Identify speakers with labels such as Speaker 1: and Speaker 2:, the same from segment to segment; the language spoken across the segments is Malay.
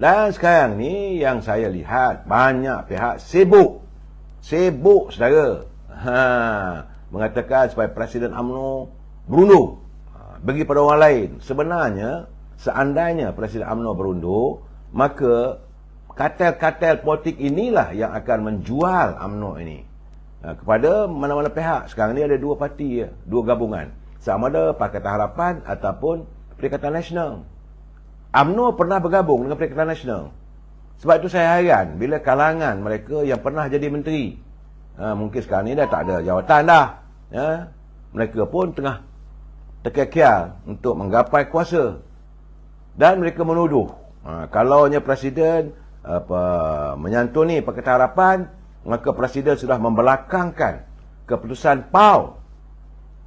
Speaker 1: Dan sekarang ni yang saya lihat banyak pihak sibuk saudara, mengatakan supaya Presiden UMNO berundur bagi pada orang lain. Sebenarnya seandainya Presiden UMNO berundur, maka kartel-kartel politik inilah yang akan menjual UMNO ini kepada mana-mana pihak. Sekarang ni ada dua parti, dua gabungan, sama ada Pakatan Harapan ataupun Perikatan Nasional. UMNO pernah bergabung dengan Perikatan Nasional. Sebab itu saya hairan bila kalangan mereka yang pernah jadi menteri, mungkin sekarang ni dah tak ada jawatan dah, mereka pun tengah terkekial untuk menggapai kuasa. Dan mereka menuduh kalaunya Presiden menyantuni Pakatan Harapan, maka Presiden sudah membelakangkan keputusan PAU.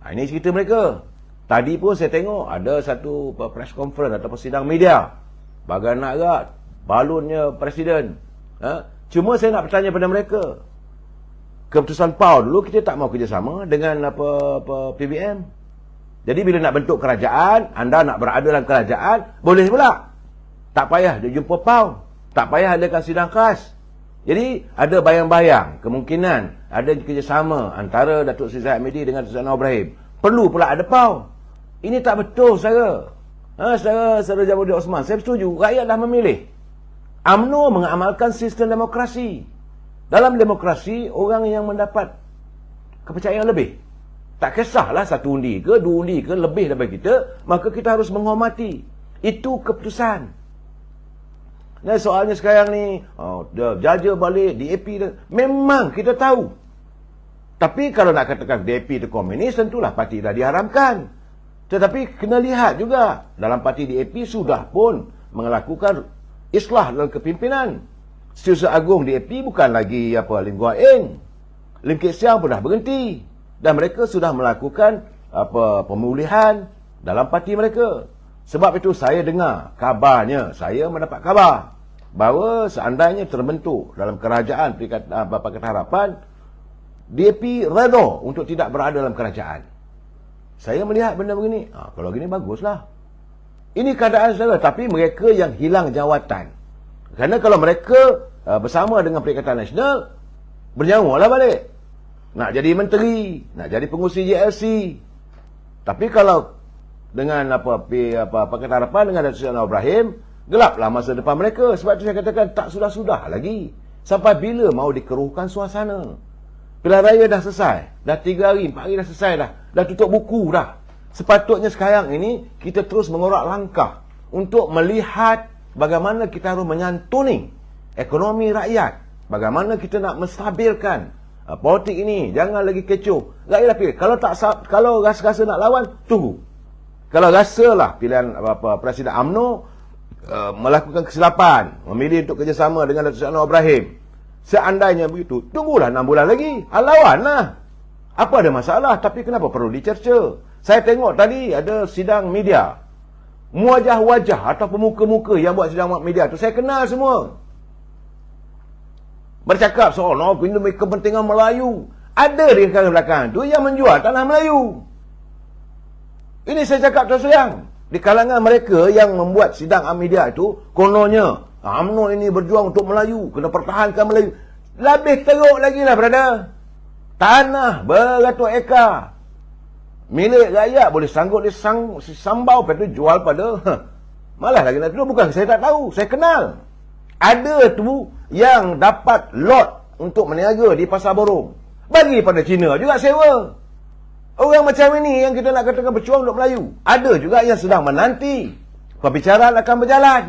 Speaker 1: Ini cerita mereka. Tadi pun saya tengok ada satu press conference atau sidang media, bagai nak agak balunnya Presiden. Cuma saya nak bertanya pada mereka, keputusan PAU dulu kita tak mau kerjasama dengan PBM. Jadi bila nak bentuk kerajaan, anda nak berada dalam kerajaan, boleh pula. Tak payah dia jumpa PAU, tak payah adakan sidang khas. Jadi ada bayang-bayang kemungkinan ada kerjasama antara Datuk Seri Zahid Hamidi dengan Datuk Seri Anwar Ibrahim. Perlu pula ada PAU. Ini tak betul, saudara. Saudara Jamaluddin Osman, saya setuju, rakyat dah memilih. UMNO mengamalkan sistem demokrasi. Dalam demokrasi, orang yang mendapat kepercayaan lebih, tak kisahlah satu undi ke, dua undi ke, lebih daripada kita, maka kita harus menghormati. Itu keputusan. Dan soalnya sekarang ni, jaja balik, DAP, memang kita tahu. Tapi kalau nak katakan DAP itu komunis, tentulah parti dah diharamkan. Tetapi kena lihat juga, dalam parti DAP sudah pun melakukan islah dalam kepimpinan. Setiausaha Agung DAP bukan lagi Lim Guan Eng. Lim Kit Siang pun dah berhenti. Dan mereka sudah melakukan pemulihan dalam parti mereka. Sebab itu saya dengar kabarnya, saya mendapat kabar bahawa seandainya terbentuk dalam kerajaan Pakatan Harapan, DAP reda untuk tidak berada dalam kerajaan. Saya melihat benda begini, kalau gini baguslah. Ini keadaan saudara, tapi mereka yang hilang jawatan. Kerana kalau mereka bersama dengan Perikatan Nasional, bernyawalah balik. Nak jadi menteri, nak jadi pengurusi JLC. Tapi kalau dengan Pakatan Harapan dengan Datuk Seri Anwar Ibrahim, gelaplah masa depan mereka. Sebab itu saya katakan tak sudah-sudah lagi. Sampai bila mau dikeruhkan suasana? Pilihan raya dah selesai. Dah 3 hari, 4 hari dah selesai dah. Dah tutup buku dah. Sepatutnya sekarang ini kita terus mengorak langkah untuk melihat bagaimana kita harus menyantuni ekonomi rakyat. Bagaimana kita nak menstabilkan politik ini. Jangan lagi kecoh. Rakyat pilih. Kalau rasa-rasa nak lawan, tunggu. Kalau rasalah pilihan Presiden UMNO melakukan kesilapan, memilih untuk kerjasama dengan Datuk Seri Anwar Ibrahim, seandainya begitu, tunggulah 6 bulan lagi. Lawanlah. Apa ada masalah? Tapi kenapa perlu dicerca? Saya tengok tadi ada sidang media. Wajah-wajah atau pemuka-muka yang buat sidang media tu saya kenal semua. Bercakap soal kepentingan Melayu. Ada di belakang tu yang menjual tanah Melayu. Ini saya cakap terus terang. Di kalangan mereka yang membuat sidang media itu, kononnya UMNO ini berjuang untuk Melayu, kena pertahankan Melayu. Lebih teruk lagi lah, brother. Tanah beratus ekar milik rakyat boleh sanggup disambau, lepas tu jual pada malah lagi nak tu. Bukan saya tak tahu, saya kenal. Ada tu yang dapat lot untuk meniaga di Pasar Borong, bagi pada Cina juga sewa. Orang macam ini yang kita nak katakan berjuang untuk Melayu. Ada juga yang sedang menanti perbicaraan akan berjalan.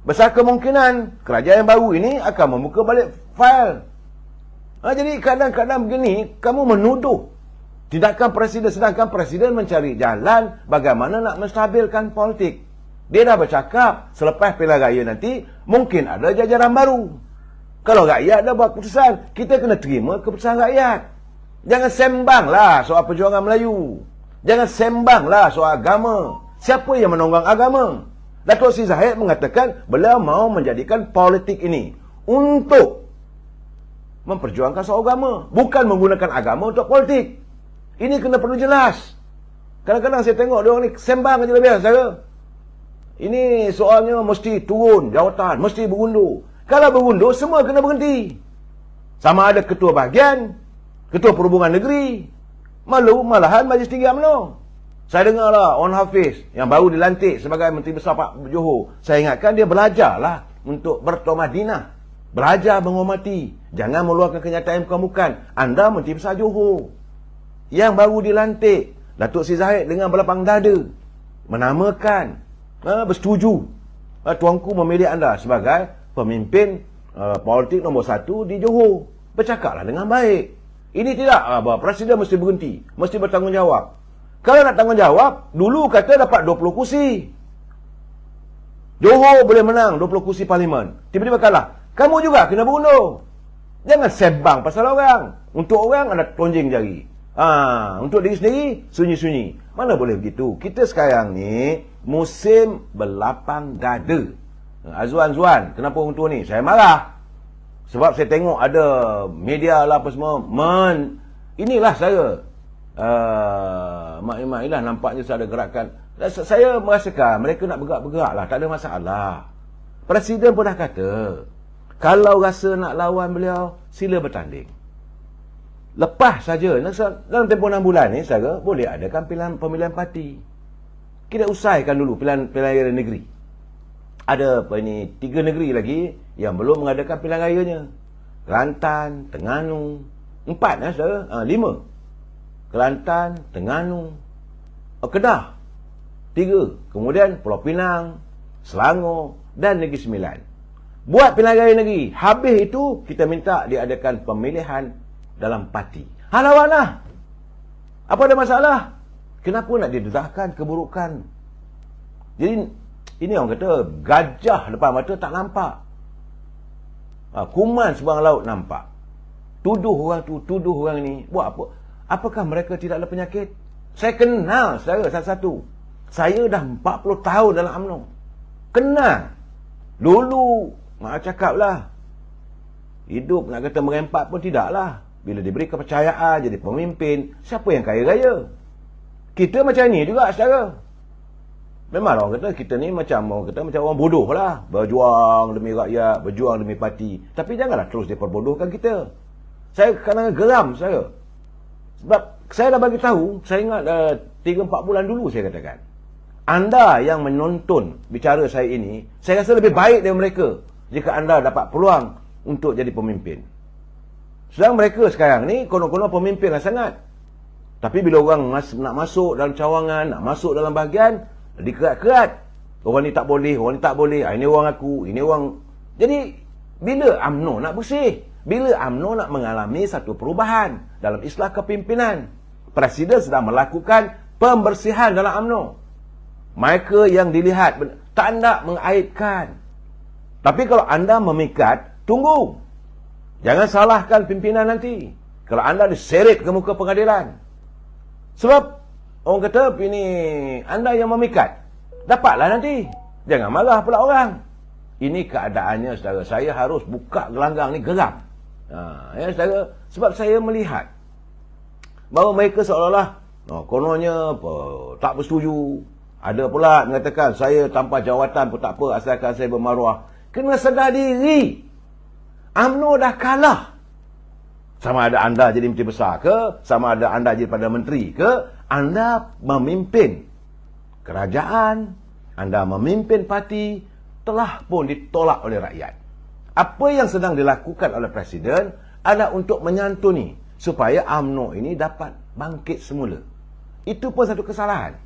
Speaker 1: Besar kemungkinan kerajaan yang baru ini akan membuka balik fail. Jadi kadang-kadang begini, kamu menuduh tindakan Presiden, sedangkan Presiden mencari jalan bagaimana nak menstabilkan politik. Dia dah bercakap, selepas pilihan raya nanti, mungkin ada jajaran baru. Kalau rakyat dah buat keputusan, kita kena terima keputusan rakyat. Jangan sembanglah soal perjuangan Melayu. Jangan sembanglah soal agama. Siapa yang menonggang agama? Datuk Seri Zahid mengatakan beliau mau menjadikan politik ini untuk memperjuangkan soal agama, bukan menggunakan agama untuk politik. Ini kena perlu jelas. Kadang-kadang saya tengok dia orang ni sembang je lebih, saudara. Ini soalnya mesti turun jawatan, mesti berundur. Kalau berundur, semua kena berhenti. Sama ada ketua bahagian, ketua perhubungan negeri, malahan Majlis Tinggi UMNO. Saya dengarlah Wan Hafiz yang baru dilantik sebagai Menteri Besar Pak Johor. Saya ingatkan dia belajarlah untuk bertomah dinah. Belajar menghormati. Jangan meluahkan kenyataan bukan-bukan. Anda Menteri Besar Johor. Yang baru dilantik, Datuk Seri Zahid dengan berlapang dada menamakan, bersetuju tuanku memilih anda sebagai pemimpin politik nombor 1 di Johor. Bercakaplah dengan baik. Ini tidak bahawa Presiden mesti berhenti, mesti bertanggungjawab. Kalau nak tanggungjawab, dulu kata dapat 20 kursi. Johor boleh menang 20 kursi parlimen. Tiba-tiba kalah. Kamu juga kena berundur. Jangan sebang pasal orang. Untuk orang ada tonjing jari. Untuk diri sendiri, sunyi-sunyi. Mana boleh begitu? Kita sekarang ni musim berlapang dada. Azwan, kenapa orang tua ni? Saya marah. Sebab saya tengok ada media lah apa semua. Inilah saya. Mak Ilah nampaknya saya ada gerakan. Saya merasakan mereka nak bergerak-bergerak lah. Tak ada masalah. Presiden pun dah kata, kalau rasa nak lawan beliau, sila bertanding. Lepas saja. Dalam tempoh 6 bulan ni, saya boleh adakan pemilihan parti. Kita usaikan dulu pilihan raya negeri. Ada 3 negeri lagi yang belum mengadakan pilihan rayanya. Kelantan, Terengganu. 4 saudara. 5. Kelantan, Terengganu, Kedah 3, kemudian Pulau Pinang, Selangor dan Negeri Sembilan. Buat pilihan raya negeri. Habis itu kita minta diadakan pemilihan dalam parti. Lawanlah. Apa ada masalah? Kenapa nak didedahkan keburukan? Jadi ini orang kata gajah depan mata tak nampak. Kuman seberang laut nampak. Tuduh orang tu, tuduh orang ni. Buat apa? Apakah mereka tidak ada penyakit? Saya kenal saudara satu-satu. Saya dah 40 tahun dalam UMNO. Kenal. Dulu, mak cakap lah. Hidup nak kata merempat pun tidaklah. Bila diberi kepercayaan jadi pemimpin, siapa yang kaya raya? Kita macam ni juga saudara. Memang orang kata kita ni macam orang bodoh lah. Berjuang demi rakyat, berjuang demi parti. Tapi janganlah terus diperbodohkan kita. Saya kadang-kadang geram saya. Sebab saya dah bagi tahu, saya ingat 3-4 bulan dulu saya katakan. Anda yang menonton bicara saya ini, saya rasa lebih baik dari mereka jika anda dapat peluang untuk jadi pemimpin. Sedang mereka sekarang ni konon-konon pemimpin lah sangat. Tapi bila orang nak masuk dalam cawangan, nak masuk dalam bahagian, dikerat-kerat. Orang ni tak boleh, orang ni tak boleh. Ini orang aku, ini orang. Jadi, bila UMNO nak bersih? Bila UMNO nak mengalami satu perubahan dalam islah kepimpinan? Presiden sedang melakukan pembersihan dalam UMNO. Mereka yang dilihat tak nak mengaibkan. Tapi kalau anda memikat, tunggu. Jangan salahkan pimpinan nanti. Kalau anda diseret ke muka pengadilan. Sebab orang kata ini anda yang memikat. Dapatlah nanti. Jangan marah pula orang. Ini keadaannya saudara. Saya harus buka gelanggang ni geram. Ya saudara, sebab saya melihat bahawa mereka seolah-olah kononnya tak bersetuju. Ada pula mengatakan saya tanpa jawatan pun tak apa asalkan saya bermaruah. Kena sedar diri. UMNO dah kalah. Sama ada anda jadi menteri besar ke, sama ada anda jadi Perdana Menteri ke, anda memimpin kerajaan, anda memimpin parti, telah pun ditolak oleh rakyat. Apa yang sedang dilakukan oleh Presiden adalah untuk menyantuni supaya UMNO ini dapat bangkit semula. Itu pun satu kesalahan.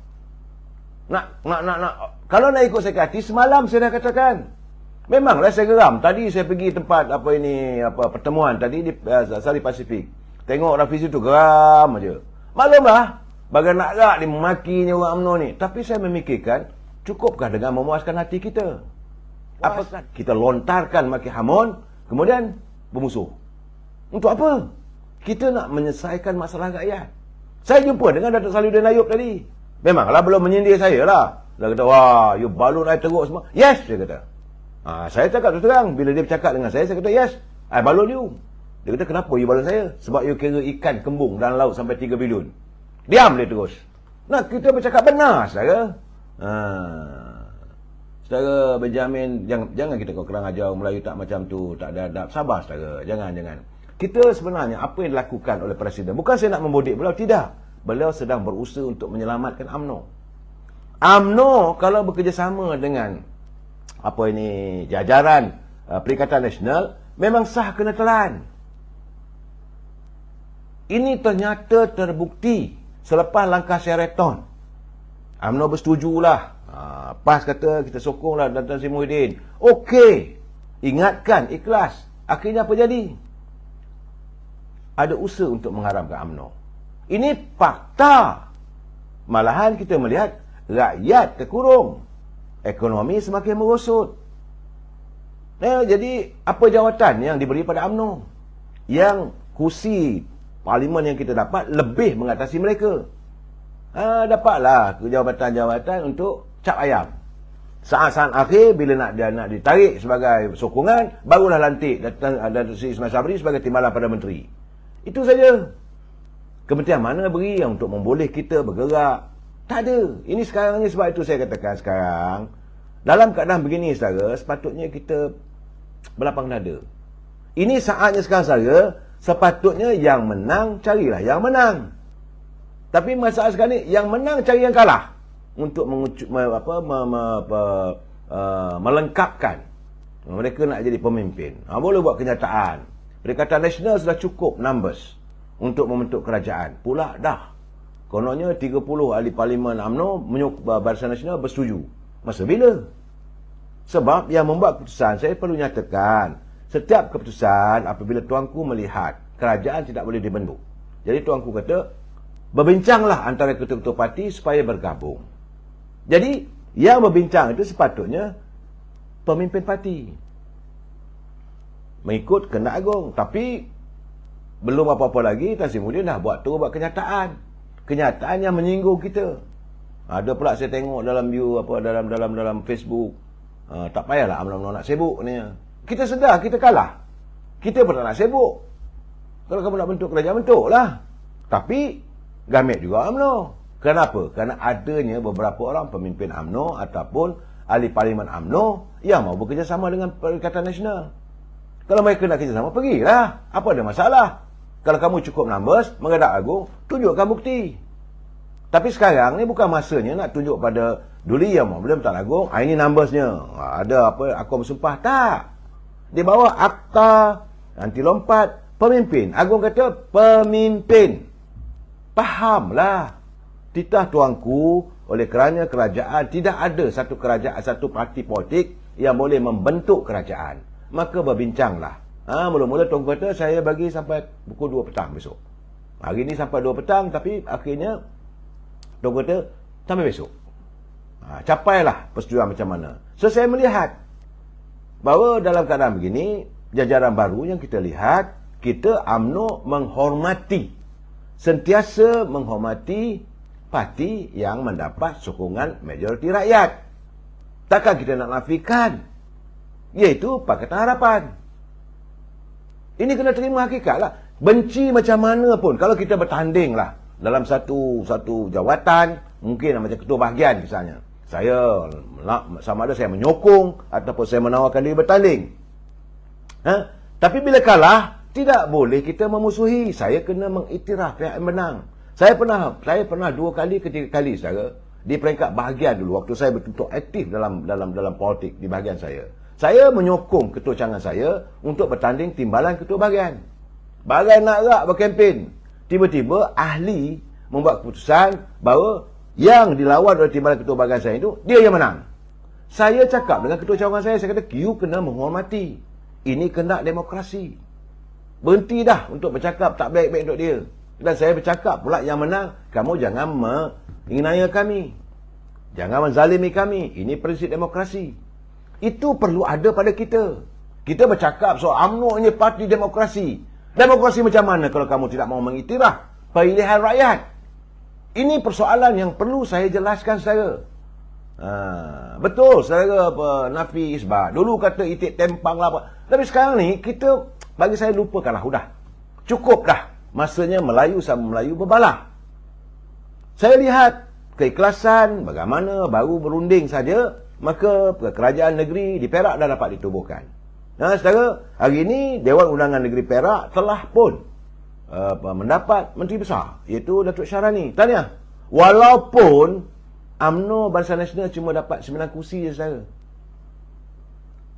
Speaker 1: Kalau nak ikut saya hati, semalam saya dah katakan. Memanglah saya geram. Tadi saya pergi tempat pertemuan tadi di Sari Pasifik. Tengok Rafizi tu geram aja. Maklumlah, bagai nak rak dia memakinya orang UMNO ni. Tapi saya memikirkan, cukupkah dengan memuaskan hati kita? Apakah kita lontarkan maki hamun, kemudian bermusuh? Untuk apa? Kita nak menyelesaikan masalah rakyat. Saya jumpa dengan Datuk Salihuddin Ayub tadi. Memanglah belum menyindir saya lah. Dia kata, wah, you balun I teruk semua. Yes, dia kata. Saya cakap terus terang. Bila dia bercakap dengan saya kata, yes, I balun you. Dia kata, kenapa you balun saya? Sebab you kira ikan kembung dalam laut sampai 3 bilion. Diam dia terus. Nah, kita bercakap benar, saudara. Saudara Benjamin, jangan kita kau kurang ajar Melayu tak macam tu, tak ada adab. Sabar saudara, jangan. Kita sebenarnya apa yang dilakukan oleh Presiden, bukan saya nak membodik beliau, tidak. Beliau sedang berusaha untuk menyelamatkan UMNO. UMNO kalau bekerjasama dengan jajaran Perikatan Nasional, memang sah kena telan. Ini ternyata terbukti selepas langkah Sheraton. UMNO bersetujulah. PAS kata kita sokonglah Datuk Seri Muhyiddin. Okey. Ingatkan, ikhlas. Akhirnya apa jadi? Ada usaha untuk mengharamkan UMNO. Ini fakta. Malahan kita melihat rakyat terkurung. Ekonomi semakin merosot. Jadi apa jawatan yang diberi pada UMNO? Yang kursi parlimen yang kita dapat lebih mengatasi mereka. Dapatlah jawatan-jawatan untuk cap ayam. Saat-saat akhir bila nak ditarik sebagai sokongan, barulah lantik Datuk Seri Ismail Sabri sebagai timbalan Perdana Menteri. Itu saja. Kementerian mana beri yang untuk memboleh kita bergerak? Tak ada. Ini sekarang ni, sebab itu saya katakan sekarang dalam keadaan begini saudara, sepatutnya kita berlapang dada. Ini saatnya sekarang saudara, sepatutnya yang menang carilah yang menang. Tapi masalah sekarang ni, yang menang cari yang kalah untuk melengkapkan mereka nak jadi pemimpin. Boleh buat kenyataan. Perikatan Nasional sudah cukup numbers untuk membentuk kerajaan. Pula dah. Kononnya 30 ahli parlimen UMNO Barisan Nasional bersetuju. Masa bila? Sebab yang membuat keputusan, saya perlu nyatakan, setiap keputusan apabila tuanku melihat kerajaan tidak boleh dibentuk. Jadi tuanku kata, berbincanglah antara ketua-ketua parti supaya bergabung. Jadi, yang berbincang itu sepatutnya pemimpin parti. Mengikut Kehendak Agung. Tapi, belum apa-apa lagi, Tan Sri Muhyiddin dah buat kenyataan. Kenyataan yang menyinggung kita. Ada pula saya tengok dalam view, dalam Facebook. Tak payahlah UMNO nak sibuk ni. Kita sedar, kita kalah. Kita pun tak nak sibuk. Kalau kamu nak bentuk kerajaan, bentuklah. Tapi, gamit juga UMNO. Kenapa? Kerana adanya beberapa orang pemimpin UMNO ataupun ahli parlimen UMNO yang mau bekerjasama dengan Perikatan Nasional. Kalau mereka nak kerjasama, pergilah. Apa ada masalah? Kalau kamu cukup numbers, menghadap Agung, tunjukkan bukti. Tapi sekarang ni bukan masanya nak tunjuk pada Duli yang mau belum tak Agung, ini numbersnya. Ada aku bersumpah. Tak. Dia bawa akta anti lompat pemimpin. Agung kata pemimpin. Fahamlah. Titah tuanku, oleh kerana kerajaan tidak ada satu parti politik yang boleh membentuk kerajaan. Maka berbincanglah. Mula-mula tuanku kata saya bagi sampai pukul 2 petang besok. Hari ni sampai 2 petang, tapi akhirnya tuanku kata sampai besok. Capailah persetujuan macam mana. So saya melihat bahawa dalam keadaan begini, jajaran baru yang kita lihat, kita UMNO sentiasa menghormati parti yang mendapat sokongan majoriti rakyat. Takkan kita nak nafikan, iaitu Pakatan Harapan. Ini kena terima hakikat lah. Benci macam mana pun, kalau kita bertanding lah dalam satu jawatan, mungkin macam ketua bahagian misalnya, saya sama ada saya menyokong ataupun saya menawarkan diri bertanding. Tapi bila kalah, tidak boleh kita memusuhi. Saya kena mengiktiraf pihak yang menang. Saya pernah 2 kali, 3 kali saudara, di peringkat bahagian dulu waktu saya betul-betul aktif dalam politik di bahagian saya. Saya menyokong ketua cawangan saya untuk bertanding timbalan ketua bahagian. Bahagian nak rak berkempen. Tiba-tiba ahli membuat keputusan bahawa yang dilawan oleh timbalan ketua bahagian saya itu, dia yang menang. Saya cakap dengan ketua cawangan saya kata, you kena menghormati. Ini kehendak demokrasi. Berhenti dah untuk bercakap tak baik-baik untuk dia. Dan saya bercakap pula yang menang, kamu jangan menghina kami. Jangan menzalimi kami. Ini prinsip demokrasi. Itu perlu ada pada kita. Kita bercakap soal UMNO ini parti demokrasi. Demokrasi macam mana kalau kamu tidak mau mengiktiraf pilihan rakyat? Ini persoalan yang perlu saya jelaskan saudara. Betul saudara Nafi Isbah. Dulu kata itik tempang lah apa. Tapi sekarang ni kita, bagi saya lupakanlah. Sudah. Cukup dah. Masanya Melayu sama Melayu berbalah. Saya lihat keikhlasan bagaimana baru berunding saja maka kerajaan negeri di Perak dah dapat ditubuhkan. Nah, saudara, hari ini Dewan Undangan Negeri Perak telah pun mendapat Menteri Besar, iaitu Datuk Syarani. Tahniah. Walaupun UMNO Barisan Nasional cuma dapat 9 kursi je, saudara.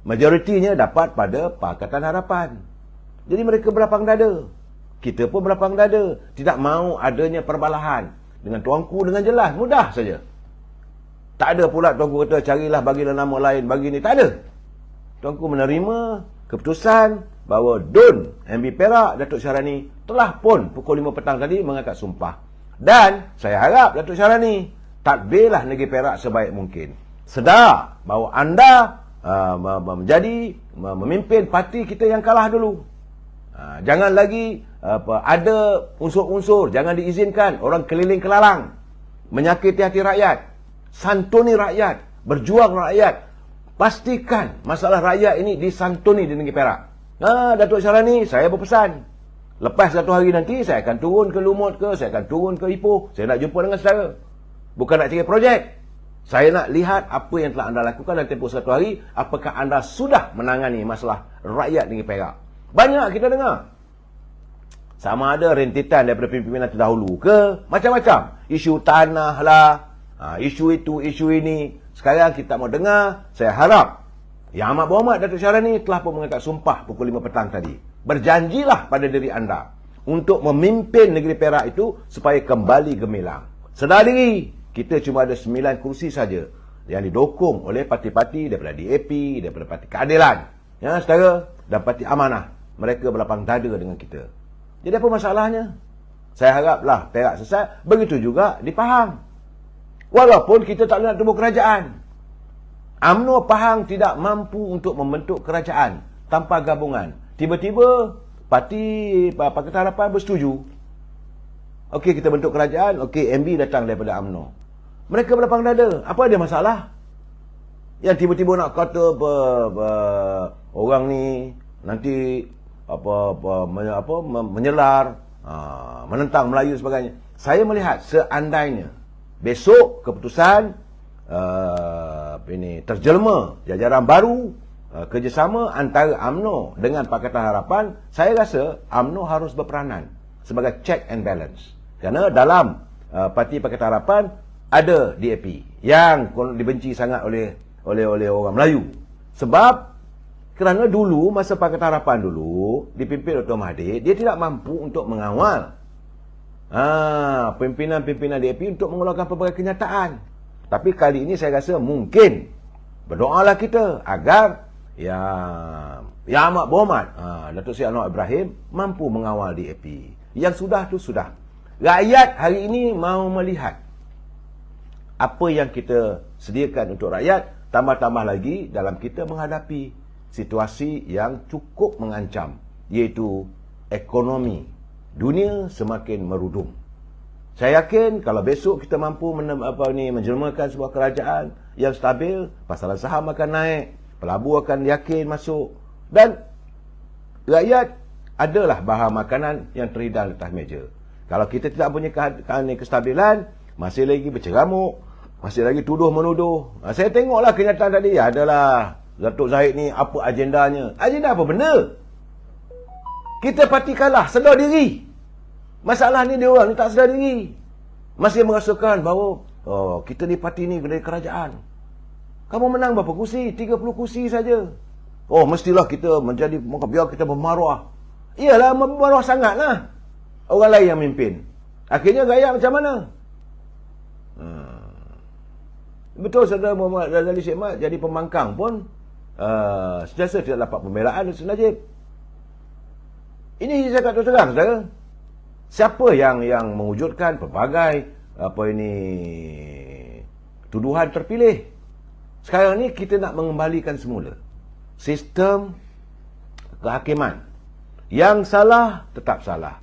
Speaker 1: Majoritinya dapat pada Pakatan Harapan. Jadi mereka berlapang dada. Kita pun berlapang dada. Tidak mahu adanya perbalahan. Dengan tuanku dengan jelas, mudah saja. Tak ada pula tuanku kata carilah bagilah nama lain, bagi ni. Tak ada. Tuanku menerima keputusan bahawa Dun MB Perak Datuk Syarani telah pun pukul 5 petang tadi mengangkat sumpah. Dan saya harap Datuk Syarani tadbirlah negeri Perak sebaik mungkin. Sedar bahawa anda memimpin parti kita yang kalah dulu. Jangan lagi ada unsur-unsur, jangan diizinkan orang keliling kelalang menyakiti hati rakyat. Santuni rakyat, berjuang rakyat. Pastikan masalah rakyat ini disantuni di negeri Perak. Datuk Syarani, saya berpesan, lepas satu hari nanti saya akan turun ke Lumut ke, saya akan turun ke Ipoh, saya nak jumpa dengan saudara. Bukan nak cari projek. Saya nak lihat apa yang telah anda lakukan dalam tempoh satu hari. Apakah anda sudah menangani masalah rakyat negeri Perak? Banyak kita dengar. Sama ada rentetan daripada pimpinan terdahulu ke, macam-macam. Isu tanah lah, isu itu, isu ini. Sekarang kita mau dengar, saya harap Yang Amat Berhormat Datuk Syarani telah pun mengangkat sumpah pukul 5 petang tadi. Berjanjilah pada diri anda untuk memimpin negeri Perak itu supaya kembali gemilang. Sedar diri, kita cuma ada 9 kursi saja yang didukung oleh parti-parti daripada DAP, daripada Parti Keadilan, ya, saudara, dan Parti Amanah. Mereka berlapang dada dengan kita. Jadi apa masalahnya? Saya haraplah Perak sesat, begitu juga di Pahang. Walaupun kita tak nak tubuh kerajaan. UMNO Pahang tidak mampu untuk membentuk kerajaan tanpa gabungan. Tiba-tiba Parti Pakatan Harapan bersetuju. Okey, kita bentuk kerajaan. Okey, MB datang daripada UMNO. Mereka berlapang dada. Apa dia masalah? Yang tiba-tiba nak kata orang ni nanti menyelar, menentang Melayu sebagainya. Saya melihat seandainya besok keputusan terjelma jajaran baru, kerjasama antara UMNO dengan Pakatan Harapan, saya rasa UMNO harus berperanan sebagai check and balance. Kerana dalam Parti Pakatan Harapan ada DAP yang dibenci sangat oleh orang Melayu. Sebab kerana dulu masa Pakatan Harapan dulu dipimpin Dr. Mahathir, dia tidak mampu untuk mengawal pimpinan-pimpinan DAP untuk mengeluarkan pelbagai kenyataan. Tapi kali ini saya rasa mungkin berdoalah kita agar Yang Amat Berhormat Datuk Seri Anwar Ibrahim mampu mengawal DAP. Yang sudah tu sudah. Rakyat hari ini mahu melihat apa yang kita sediakan untuk rakyat, tambah-tambah lagi dalam kita menghadapi situasi yang cukup mengancam, iaitu ekonomi dunia semakin merudum. Saya yakin kalau besok kita mampu menjelmakan sebuah kerajaan yang stabil, pasaran saham akan naik, pelabur akan yakin masuk, dan rakyat adalah bahan makanan yang terhidang di atas meja. Kalau kita tidak punya kestabilan, masih lagi berceramuk, masih lagi tuduh-menuduh. Saya tengoklah kenyataan tadi, adalah Datuk Zahid ni apa agendanya. Agenda apa benda? Kita parti kalah, sedar diri. Masalah ni dia orang ni tak sedar diri. Masih merasakan bahawa kita ni parti ni dari kerajaan. Kamu menang berapa kursi? 30 kursi saja. Mestilah kita menjadi, biar kita bermaruah. Iyalah, bermaruah sangatlah. Orang lain yang mimpin. Akhirnya gaya macam mana? Betul saudara Muhammad Razali Syed Mat jadi pembangkang pun sentiasa tidak dapat pembelaan dari Najib. Ini saya kata terang saudara. Siapa yang mewujudkan pelbagai tuduhan terpilih? Sekarang ni kita nak mengembalikan semula sistem kehakiman. Yang salah tetap salah.